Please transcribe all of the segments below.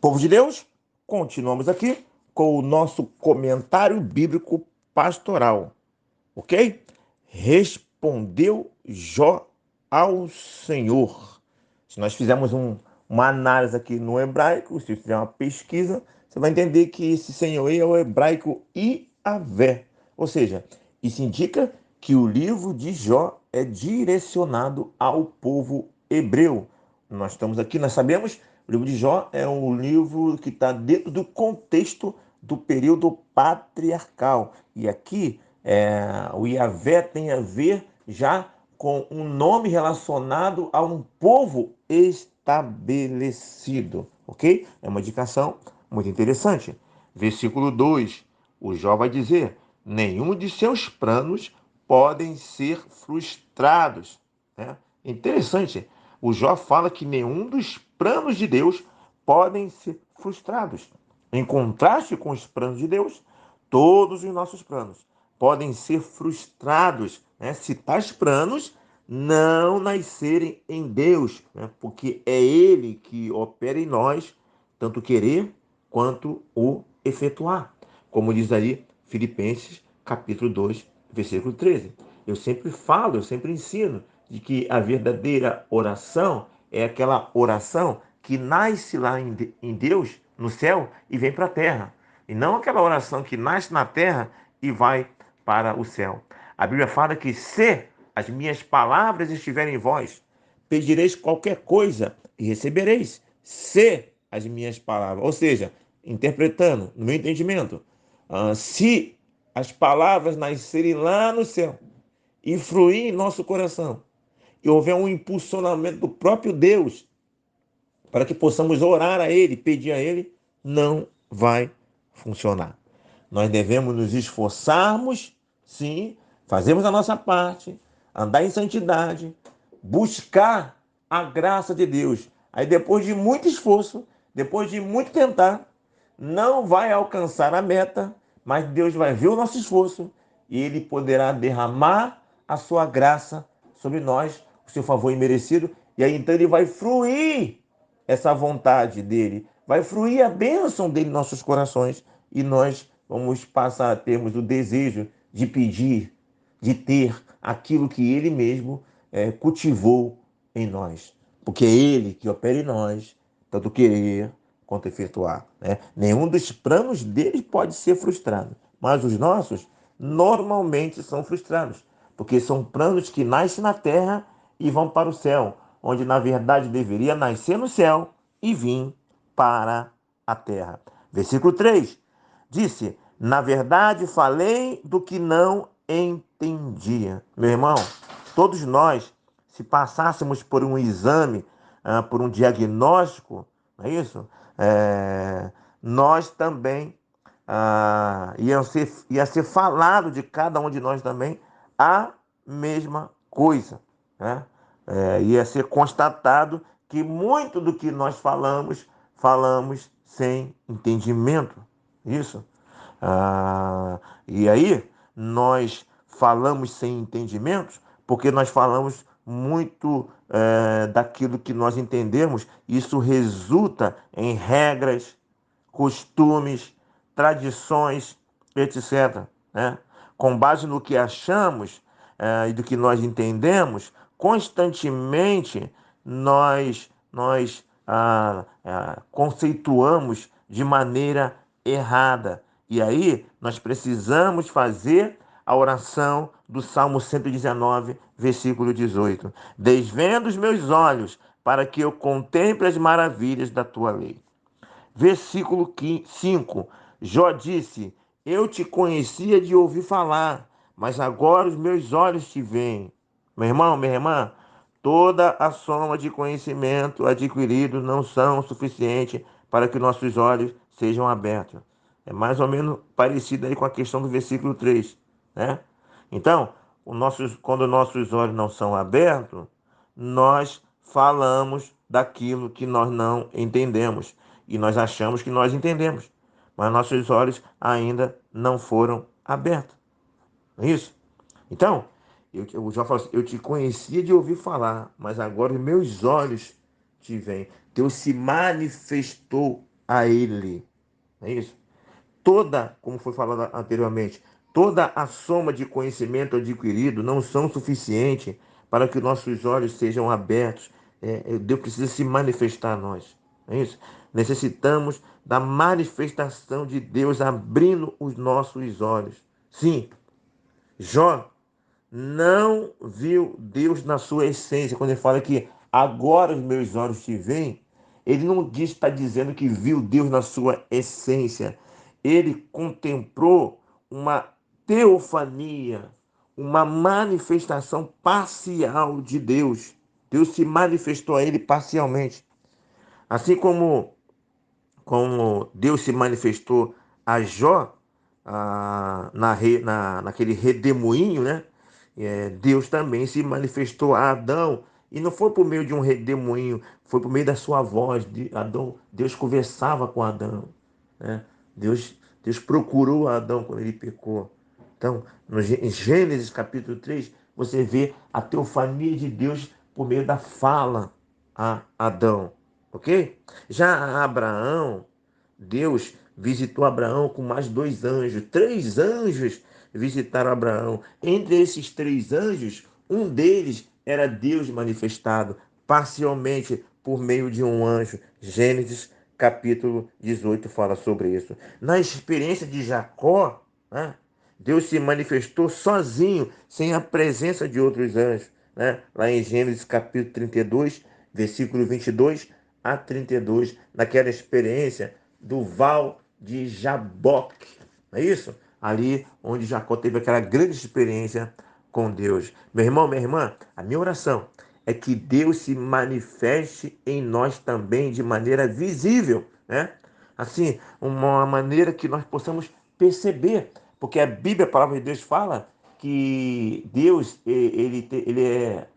Povo de Deus, continuamos aqui com o nosso comentário bíblico pastoral, ok? Respondeu Jó ao Senhor. Se nós fizermos uma análise aqui no hebraico, se fizer uma pesquisa, você vai entender que esse Senhor é o hebraico Iavé. Ou seja, isso indica que o livro de Jó é direcionado ao povo hebreu. Nós sabemos, o livro de Jó é um livro que está dentro do contexto do período patriarcal. E aqui o Iavé tem a ver já com um nome relacionado a um povo estabelecido, ok? É uma indicação muito interessante. Versículo 2, o Jó vai dizer: nenhum de seus planos podem ser frustrados. Né? Interessante, o Jó fala que nenhum dos planos de Deus podem ser frustrados. Em contraste com os planos de Deus, todos os nossos planos podem ser frustrados, né? Se tais planos não nascerem em Deus, né? Porque é Ele que opera em nós, tanto querer quanto o efetuar. Como diz aí Filipenses, capítulo 2, versículo 13. Eu sempre falo, eu sempre ensino de que a verdadeira oração é aquela oração que nasce lá em Deus, no céu, e vem para a terra. E não aquela oração que nasce na terra e vai para o céu. A Bíblia fala que se as minhas palavras estiverem em vós, pedireis qualquer coisa e recebereis. Se as minhas palavras, ou seja, interpretando no meu entendimento, se as palavras nascerem lá no céu e fluir em nosso coração, e houver um impulsionamento do próprio Deus para que possamos orar a Ele, pedir a Ele, não vai funcionar. Nós devemos nos esforçarmos, sim, fazermos a nossa parte, andar em santidade, buscar a graça de Deus. Aí depois de muito esforço, depois de muito tentar, não vai alcançar a meta, mas Deus vai ver o nosso esforço e Ele poderá derramar a sua graça sobre nós, o seu favor imerecido, e aí então Ele vai fruir essa vontade dele, vai fluir a bênção dele em nossos corações e nós vamos passar a termos o desejo de pedir, de ter aquilo que ele mesmo cultivou em nós. Porque é ele que opera em nós, tanto querer quanto efetuar. Né? Nenhum dos planos dele pode ser frustrado, mas os nossos normalmente são frustrados, porque são planos que nascem na terra e vão para o céu, onde na verdade deveria nascer no céu e vir para a terra. Versículo 3 disse: na verdade falei do que não entendia. Meu irmão, todos nós, se passássemos por um exame, por um diagnóstico, não é isso? Nós também ia ser falado de cada um de nós também a mesma coisa, né? Ia ser constatado que muito do que nós falamos sem entendimento. Isso. E aí, nós falamos sem entendimentos porque nós falamos muito daquilo que nós entendemos. Isso resulta em regras, costumes, tradições, etc. Né? Com base no que achamos e do que nós entendemos, constantemente nós conceituamos de maneira errada. E aí nós precisamos fazer a oração do Salmo 119, versículo 18. Desvenda os meus olhos para que eu contemple as maravilhas da tua lei. Versículo 5. Jó disse: eu te conhecia de ouvir falar, mas agora os meus olhos te veem. Meu irmão, minha irmã, toda a soma de conhecimento adquirido não são suficiente para que nossos olhos sejam abertos. É mais ou menos parecido aí com a questão do versículo 3, né? Então, quando nossos olhos não são abertos, nós falamos daquilo que nós não entendemos e nós achamos que nós entendemos, mas nossos olhos ainda não foram abertos. Não é isso? Então, o Jó fala assim: eu te conhecia de ouvir falar, mas agora os meus olhos te veem. Deus se manifestou a Ele. É isso? Toda, como foi falado anteriormente, toda a soma de conhecimento adquirido não são suficientes para que nossos olhos sejam abertos. Deus precisa se manifestar a nós. É isso? Necessitamos da manifestação de Deus abrindo os nossos olhos. Sim, Jó não viu Deus na sua essência. Quando ele fala que agora os meus olhos te veem, ele não está dizendo que viu Deus na sua essência. Ele contemplou uma teofania, uma manifestação parcial de Deus. Deus se manifestou a ele parcialmente. Assim como Deus se manifestou a Jó, naquele redemoinho, né? Deus também se manifestou a Adão. E não foi por meio de um redemoinho, foi por meio da sua voz. Deus conversava com Adão. Né? Deus procurou Adão quando ele pecou. Então, em Gênesis capítulo 3, você vê a teofania de Deus por meio da fala a Adão. Ok? Já a Abraão, Deus visitou Abraão com mais dois anjos. Três anjos visitaram Abraão. Entre esses três anjos, um deles era Deus manifestado parcialmente por meio de um anjo. Gênesis capítulo 18 fala sobre isso. Na experiência de Jacó, né, Deus se manifestou sozinho, sem a presença de outros anjos. Né? Lá em Gênesis capítulo 32, versículo 22 a 32, naquela experiência do Val de Jaboque. Não é isso? Ali onde Jacó teve aquela grande experiência com Deus. Meu irmão, minha irmã, a minha oração é que Deus se manifeste em nós também de maneira visível, né? Assim, uma maneira que nós possamos perceber, porque a Bíblia, a palavra de Deus fala que Deus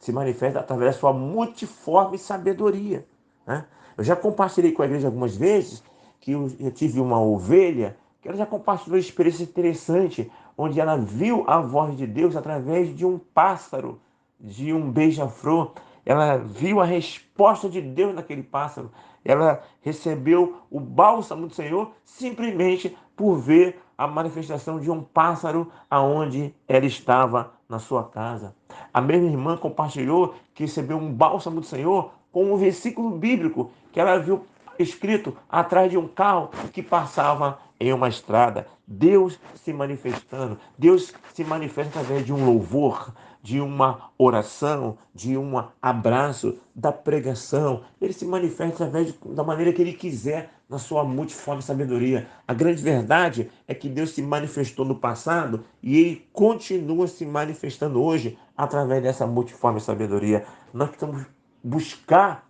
se manifesta através da sua multiforme sabedoria, né? Eu já compartilhei com a igreja algumas vezes que eu tive uma ovelha que ela já compartilhou uma experiência interessante, onde ela viu a voz de Deus através de um pássaro, de um beija-flor. Ela viu a resposta de Deus naquele pássaro. Ela recebeu o bálsamo do Senhor simplesmente por ver a manifestação de um pássaro aonde ela estava na sua casa. A mesma irmã compartilhou que recebeu um bálsamo do Senhor com um versículo bíblico que ela viu escrito atrás de um carro que passava em uma estrada. Deus se manifestando. Deus se manifesta através de um louvor, de uma oração, de um abraço, da pregação. Ele se manifesta da maneira que ele quiser, na sua multiforme sabedoria. A grande verdade é que Deus se manifestou no passado e ele continua se manifestando hoje através dessa multiforme sabedoria. Nós precisamos buscar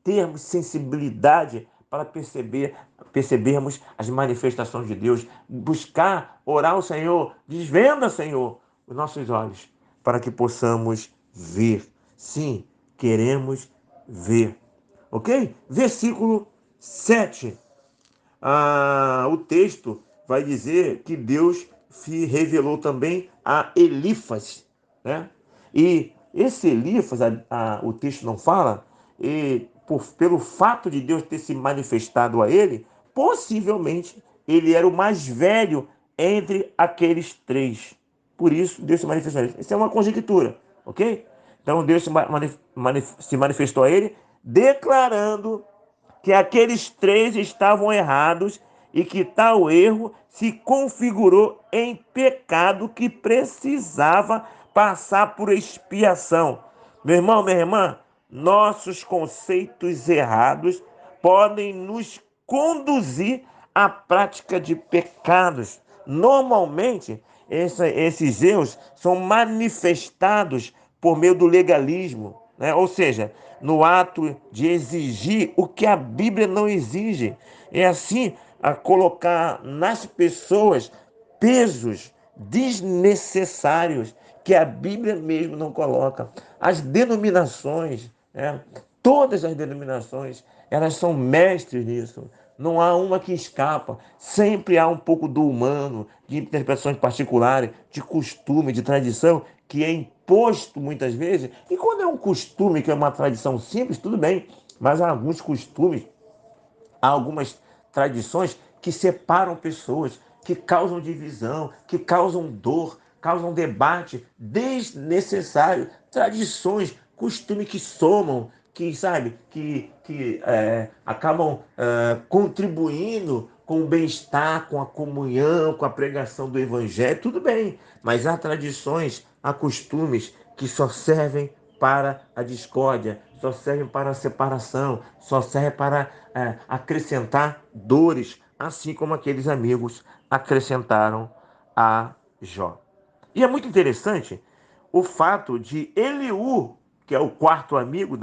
termos sensibilidade para percebermos as manifestações de Deus, buscar orar ao Senhor, desvenda, Senhor, os nossos olhos, para que possamos ver. Sim, queremos ver. Ok? Versículo 7. O texto vai dizer que Deus se revelou também a Elifas, né? E esse Elifas, o texto não fala, pelo fato de Deus ter se manifestado a ele, possivelmente ele era o mais velho entre aqueles três. Por isso, Deus se manifestou a ele. Isso é uma conjectura, ok? Então, Deus se manifestou a ele, declarando que aqueles três estavam errados e que tal erro se configurou em pecado que precisava passar por expiação. Meu irmão, minha irmã, nossos conceitos errados podem nos conduzir à prática de pecados. Normalmente, esses erros são manifestados por meio do legalismo, né? Ou seja, no ato de exigir o que a Bíblia não exige. É assim a colocar nas pessoas pesos desnecessários que a Bíblia mesmo não coloca. As denominações, né? Todas as denominações, elas são mestres nisso. Não há uma que escapa. Sempre há um pouco do humano, de interpretações particulares, de costume, de tradição, que é imposto muitas vezes. E quando é um costume, que é uma tradição simples, tudo bem. Mas há alguns costumes, há algumas tradições que separam pessoas, que causam divisão, que causam dor, causam debate desnecessário. Tradições, costumes que somam, que, sabe, que acabam contribuindo com o bem-estar, com a comunhão, com a pregação do evangelho, tudo bem. Mas há tradições, há costumes que só servem para a discórdia, só servem para a separação, só servem para acrescentar dores, assim como aqueles amigos acrescentaram a Jó. E é muito interessante o fato de Eliú, que é o quarto amigo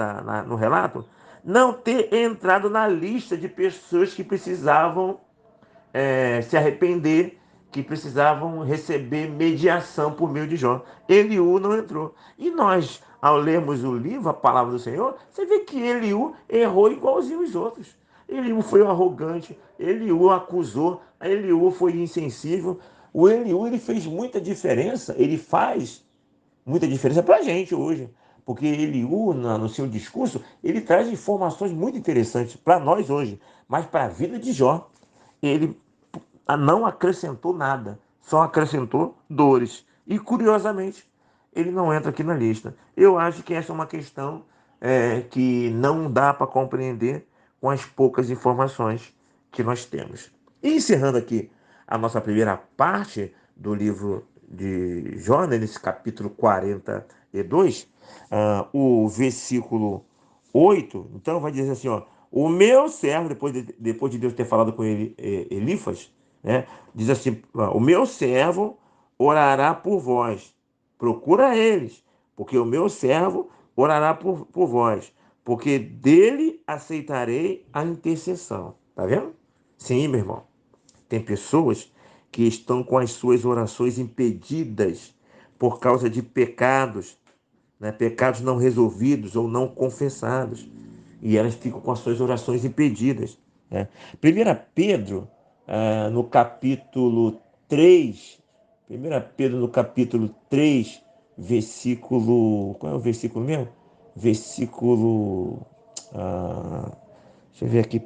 no relato, não ter entrado na lista de pessoas que precisavam se arrepender, que precisavam receber mediação por meio de Jó. Eliú não entrou. E nós, ao lermos o livro, a palavra do Senhor, você vê que Eliú errou igualzinho os outros. Eliú foi arrogante, Eliú acusou, Eliú foi insensível. O Eliú, ele fez muita diferença, ele faz muita diferença para a gente hoje. Porque Eliú, no seu discurso, ele traz informações muito interessantes para nós hoje, mas para a vida de Jó, ele não acrescentou nada, só acrescentou dores. E, curiosamente, ele não entra aqui na lista. Eu acho que essa é uma questão que não dá para compreender com as poucas informações que nós temos. E encerrando aqui a nossa primeira parte do livro de Jó, nesse capítulo 42, o versículo 8, então vai dizer assim, ó, o meu servo, depois de Deus ter falado com ele, Elifas, né, diz assim, o meu servo orará por vós, procura eles, porque o meu servo orará por vós, porque dele aceitarei a intercessão. Tá vendo? Sim, meu irmão. Tem pessoas que estão com as suas orações impedidas por causa de pecados, né? Pecados não resolvidos ou não confessados. E elas ficam com as suas orações impedidas. Né? 1 Pedro, no capítulo 3, 1 Pedro no capítulo 3, versículo... Qual é o versículo mesmo? Versículo... deixa eu ver aqui. 1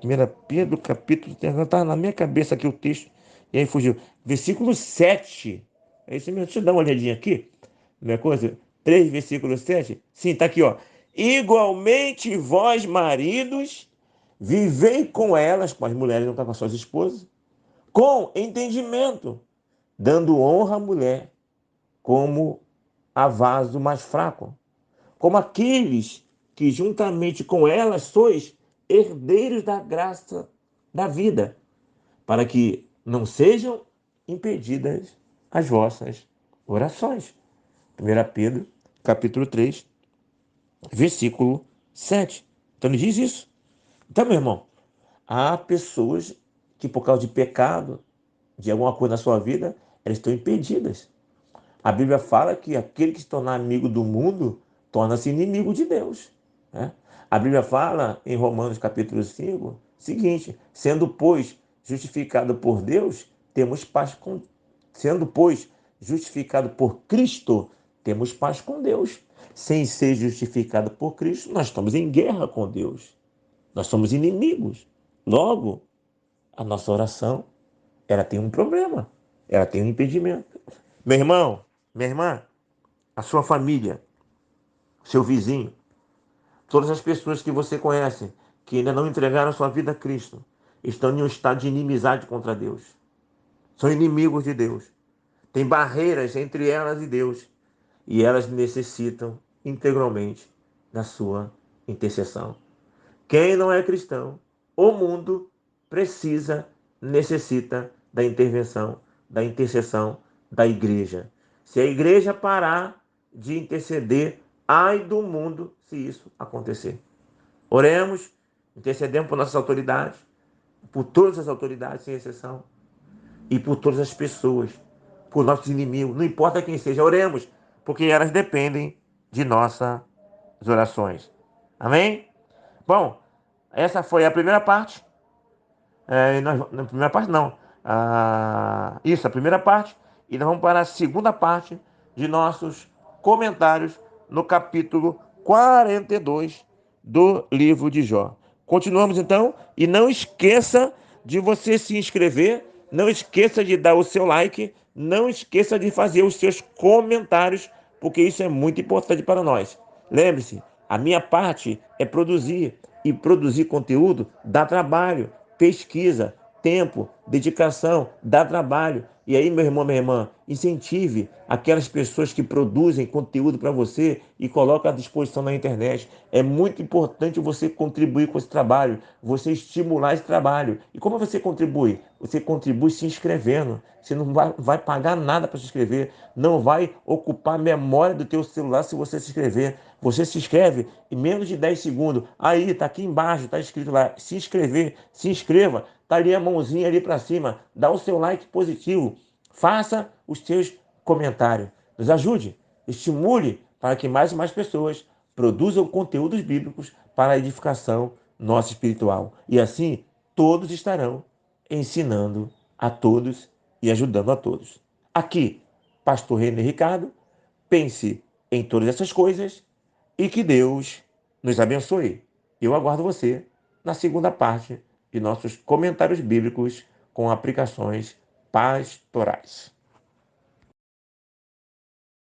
Pedro, capítulo... Está na minha cabeça aqui o texto. E aí fugiu. Versículo 7. É isso mesmo. Deixa eu dar uma olhadinha aqui. Minha coisa. 3, versículo 7. Sim, está aqui, ó. Igualmente vós, maridos, vivei com elas, com as mulheres, não com as suas esposas, com entendimento, dando honra à mulher, como a vaso mais fraco, como aqueles que juntamente com elas sois herdeiros da graça da vida, para que não sejam impedidas as vossas orações. 1 Pedro, capítulo 3, versículo 7. Então ele diz isso. Então, meu irmão, há pessoas que por causa de pecado, de alguma coisa na sua vida, elas estão impedidas. A Bíblia fala que aquele que se tornar amigo do mundo torna-se inimigo de Deus. Né? A Bíblia fala em Romanos capítulo 5, seguinte, sendo, pois, justificado por Deus, temos paz com... Sendo, pois, justificado por Cristo, temos paz com Deus. Sem ser justificado por Cristo, nós estamos em guerra com Deus. Nós somos inimigos. Logo, a nossa oração, ela tem um problema. Ela tem um impedimento. Meu irmão, minha irmã, a sua família, seu vizinho, todas as pessoas que você conhece, que ainda não entregaram a sua vida a Cristo, estão em um estado de inimizade contra Deus. São inimigos de Deus. Tem barreiras entre elas e Deus. E elas necessitam integralmente da sua intercessão. Quem não é cristão, o mundo precisa, necessita da intervenção, da intercessão da igreja. Se a igreja parar de interceder, ai do mundo se isso acontecer. Oremos, intercedemos por nossas autoridades, por todas as autoridades, sem exceção, e por todas as pessoas, por nossos inimigos, não importa quem seja, oremos, porque elas dependem de nossas orações. Amém? Bom, essa foi a primeira parte. Na primeira parte, não. Isso, a primeira parte. E nós vamos para a segunda parte de nossos comentários no capítulo 42 do livro de Jó. Continuamos então. E não esqueça de você se inscrever, não esqueça de dar o seu like, não esqueça de fazer os seus comentários, porque isso é muito importante para nós. Lembre-se, a minha parte é produzir, e produzir conteúdo dá trabalho, pesquisa, tempo, dedicação, dá trabalho. E aí, meu irmão, minha irmã, incentive aquelas pessoas que produzem conteúdo para você e colocam à disposição na internet. É muito importante você contribuir com esse trabalho, você estimular esse trabalho. E como você contribui? Você contribui se inscrevendo. Você não vai pagar nada para se inscrever, não vai ocupar a memória do teu celular se você se inscrever. Você se inscreve em menos de 10 segundos. Aí, tá aqui embaixo, tá escrito lá, se inscrever, se inscreva. Tá ali a mãozinha ali para cima, dá o seu like positivo. Faça os seus comentários. Nos ajude, estimule para que mais e mais pessoas produzam conteúdos bíblicos para a edificação nossa espiritual. E assim, todos estarão ensinando a todos e ajudando a todos. Aqui, Pastor René Ricardo, pense em todas essas coisas e que Deus nos abençoe. Eu aguardo você na segunda parte de nossos comentários bíblicos com aplicações pastorais.